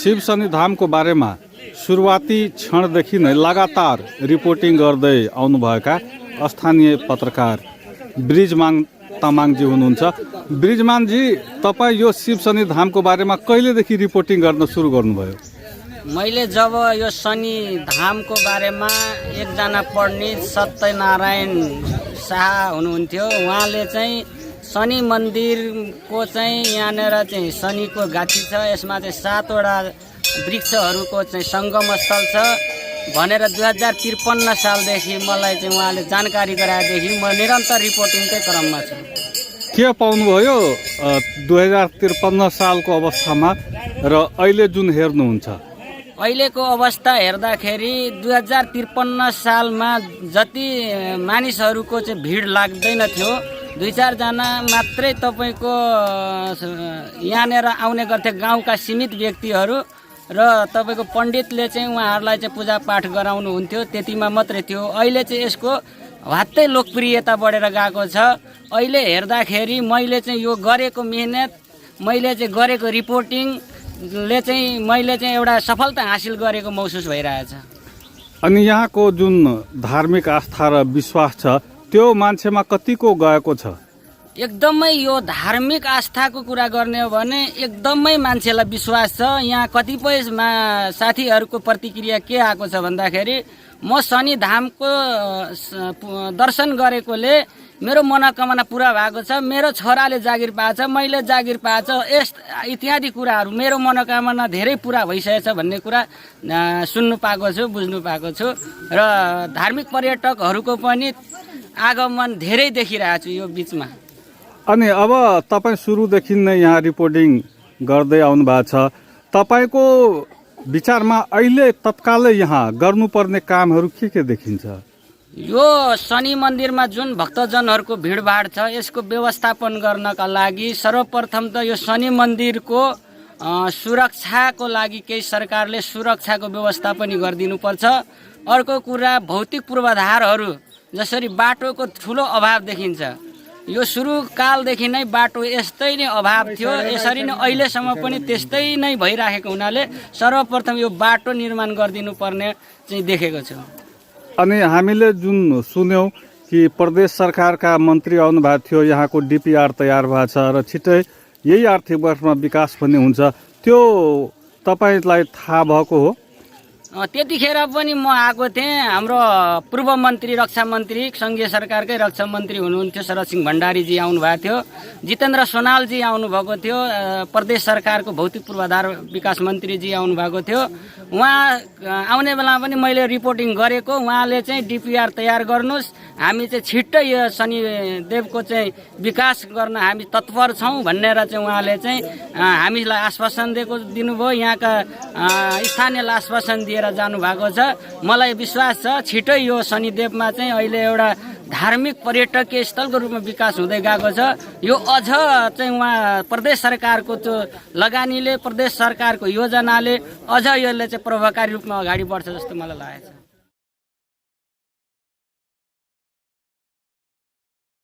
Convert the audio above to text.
शिव शनि धामको बारेमा सुरुवाती क्षणदेखि नै लगातार रिपोर्टिङ गर्दै आउनुभएका स्थानीय पत्रकार ब्रिजमान तामाङजी हुनुहुन्छ। ब्रिजमानजी, तपाईँ यो शिव शनि धामको बारेमा कहिलेदेखि रिपोर्टिङ गर्न सुरु गर्नुभयो? मैले जब यो शनि धामको बारेमा एकजना पण्डित सत्यनारायण शाह हुनुहुन्थ्यो, उहाँले चाहिँ शनि मन्दिरको चाहिँ यहाँनिर चाहिँ शनिको घाँटी छ, यसमा चाहिँ 7वटा वृक्षहरूको चाहिँ सङ्गम स्थल छ भनेर 2053 सालदेखि मलाई चाहिँ उहाँले जानकारी गराएदेखि म निरन्तर रिपोर्टिङकै क्रममा छु। के पाउनुभयो 2053 सालको अवस्थामा र अहिले जुन हेर्नुहुन्छ? अहिलेको अवस्था हेर्दाखेरि 2053 सालमा जति मानिसहरूको चाहिँ भिड लाग्दैन थियो, 2-4 जना मात्रै तपाईँको यहाँनिर आउने गर्थे गाउँका सीमित व्यक्तिहरू र तपाईँको पण्डितले चाहिँ उहाँहरूलाई चाहिँ पूजापाठ गराउनुहुन्थ्यो, त्यतिमा मात्रै थियो। अहिले चाहिँ यसको हत्तै लोकप्रियता बढेर गएको छ। अहिले हेर्दाखेरि मैले चाहिँ यो गरेको मेहनत, मैले चाहिँ गरेको रिपोर्टिङले चाहिँ मैले चाहिँ एउटा सफलता हासिल गरेको महसुस भइरहेछ। अनि यहाँको जुन धार्मिक आस्था र विश्वास छ त्यो मान्छेमा कतिको गएको छ? एकदमै यो धार्मिक आस्थाको कुरा गर्ने हो भने एकदमै मान्छेलाई विश्वास छ। यहाँ कतिपय साथीहरूको प्रतिक्रिया के आएको छ भन्दाखेरि म शनि धामको दर्शन गरेकोले मेरो मनोकामना पुरा भएको छ, मेरो छोराले जागिर पाएछ, मैले जागिर पाएछ, इत्यादि कुराहरू मेरो मनोकामना धेरै पुरा भइसकेछ भन्ने कुरा सुन्नु पाएको छु, बुझ्नु पाएको छु। र धार्मिक पर्यटकहरूको पनि आगमन धेरै देखिरहेको छु यो बिचमा। अनि अब तपाईँ सुरुदेखि नै यहाँ रिपोर्टिङ गर्दै आउनु भएको छ, तपाईँको विचारमा अहिले तत्कालै यहाँ गर्नुपर्ने कामहरू के देखिन्छ? यो शनि मन्दिरमा जुन भक्तजनहरूको भिडभाड छ यसको व्यवस्थापन गर्नका लागि सर्वप्रथम त यो शनि मन्दिरको सुरक्षाको लागि केही सरकारले सुरक्षाको व्यवस्था पनि गरिदिनुपर्छ। अर्को कुरा भौतिक पूर्वाधारहरू, जसरी बाटोको ठुलो अभाव देखिन्छ, यो सुरुकालदेखि नै बाटो यस्तै नै अभाव थियो, यसरी नै अहिलेसम्म पनि त्यस्तै नै भइराखेको हुनाले सर्वप्रथम यो बाटो निर्माण गरिदिनु पर्ने चाहिँ देखेको छु। अनि हामीले जुन सुन्यौँ कि प्रदेश सरकारका मन्त्री आउनु भएको थियो, यहाँको डिपिआर तयार भएको छ र छिट्टै यही आर्थिक वर्षमा विकास भन्ने हुन्छ, त्यो तपाईँलाई थाहा भएको हो? त्यतिखेर पनि म आएको थिएँ। हाम्रो पूर्व मन्त्री, रक्षा मन्त्री, सङ्घीय सरकारकै रक्षा मन्त्री हुनुहुन्थ्यो शरद सिंह भण्डारीजी आउनुभएको थियो, जितेन्द्र सोनालजी आउनुभएको थियो, प्रदेश सरकारको भौतिक पूर्वाधार विकास मन्त्रीजी आउनुभएको थियो। उहाँ आउने बेला पनि मैले रिपोर्टिङ गरेको, उहाँले चाहिँ डिपिआर तयार गर्नुहोस्, हामी चाहिँ छिट्टै यो शनिदेवको चाहिँ विकास गर्न हामी तत्पर छौँ भनेर चाहिँ उहाँले चाहिँ हामीलाई आश्वासन दिनुभयो, यहाँका स्थानीयलाई आश्वासन दिएर जानु भएको छ। मलाई विश्वास छ छिटै यो शनिदेवमा चाहिँ अहिले एउटा धार्मिक पर्यटकीय स्थलको रूपमा विकास हुँदै गएको छ। यो अझ चाहिँ उहाँ प्रदेश सरकारको त्यो लगानीले, प्रदेश सरकारको योजनाले अझ यसले चाहिँ प्रभावकारी रूपमा अगाडि बढ्छ जस्तो मलाई लागेको छ।